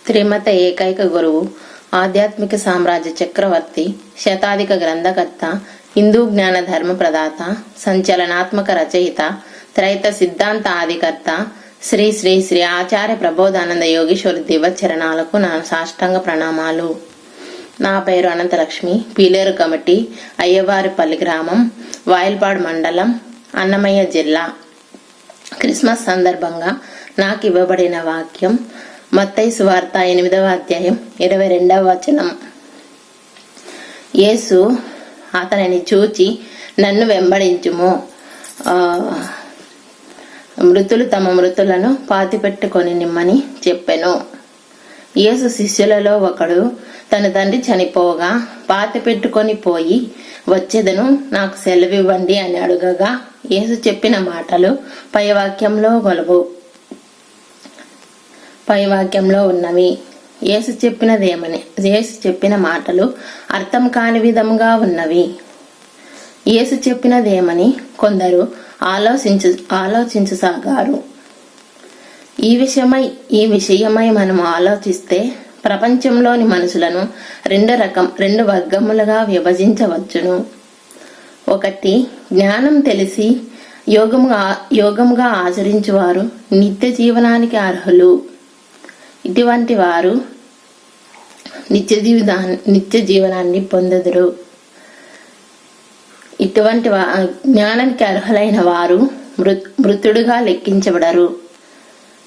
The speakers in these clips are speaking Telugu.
త్రిమత ఏకైక గురువు, ఆధ్యాత్మిక సామ్రాజ్య చక్రవర్తి, శతాధిక గ్రంథకర్త, హిందూ జ్ఞాన ధర్మ ప్రదాత, సంచలనాత్మక రచయిత, త్రైత సిద్ధాంత ఆదికర్త శ్రీ శ్రీ శ్రీ ఆచార్య ప్రబోధానంద యోగీశ్వర దివ్యచరణాలకు నా సాష్టాంగ ప్రణామాలు. నా పేరు అనంతలక్ష్మి. పీలేరు కమిటీ, అయ్యవారిపల్లి గ్రామం, వాయిల్పాడు మండలం, అన్నమయ్య జిల్లా. క్రిస్మస్ సందర్భంగా నాకు ఇవ్వబడిన వాక్యం మత్తయి సువార్త 8వ అధ్యాయం 22వ వచనం. యేసు అతనిని చూచి, నన్ను వెంబడించుము, మృతులు తమ మృతులను పాతిపెట్టుకొని నిమ్మని చెప్పెను. యేసు శిష్యులలో ఒకడు తన తండ్రి చనిపోగా పాతిపెట్టుకొని పోయి వచ్చేదను, నాకు సెలవివ్వండి అని అడుగగా యేసు చెప్పిన మాటలు పై వాక్యంలో ఉన్నవి. యేసు చెప్పిన మాటలు అర్థం కాని విధంగా ఉన్నవి. యేసు చెప్పినదేమని కొందరు ఆలోచించసాగారు. ఈ విషయమై మనం ఆలోచిస్తే ప్రపంచంలోని మనుషులను రెండు వర్గములుగా విభజించవచ్చును. ఒకటి, జ్ఞానం తెలిసి యోగముగా ఆచరించువారు నిత్య జీవనానికి అర్హులు. ఇటువంటి వారు నిత్య జీవనాన్ని పొందుదురు. ఇటువంటి జ్ఞానానికి అర్హులైన వారు మృతుడుగా లెక్కించబడరు.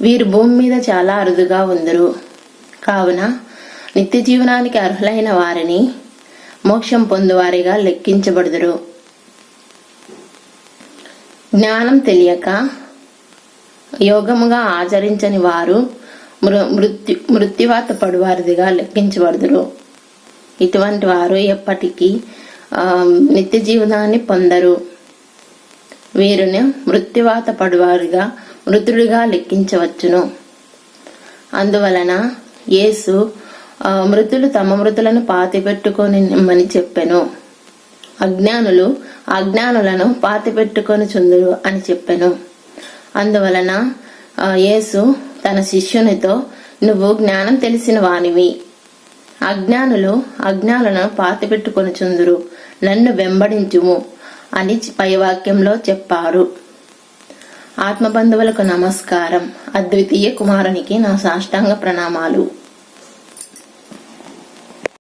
వీరు భూమి మీద చాలా అరుదుగా ఉందరు. కావున నిత్య జీవనానికి అర్హులైన వారిని మోక్షం పొందువారిగా లెక్కించబడుదురు. జ్ఞానం తెలియక యోగముగా ఆచరించని వారు మృత్యువాత పడువారిదిగా లెక్కించబడుదురు. ఇటువంటి వారు ఎప్పటికీ నిత్య జీవనాన్ని పొందరు. వీరిని మృత్యువాత పడువారిగా మృతుడిగా లెక్కించవచ్చును. అందువలన యేసు మృతులు తమ మృతులను పాతిపెట్టుకొని నిమ్మని చెప్పెను, అజ్ఞానులను పాతిపెట్టుకొని చుందురు అని చెప్పెను. అందువలన యేసు తన శిష్యునితో, నువ్వు జ్ఞానం తెలిసిన వానివి, అజ్ఞానులను పాతిపెట్టుకొని చుందురు, నన్ను వెంబడించుము అని పై వాక్యంలో చెప్పారు. ఆత్మబంధువులకు నమస్కారం. అద్వితీయ కుమారునికి నా సాష్టాంగ ప్రణామాలు.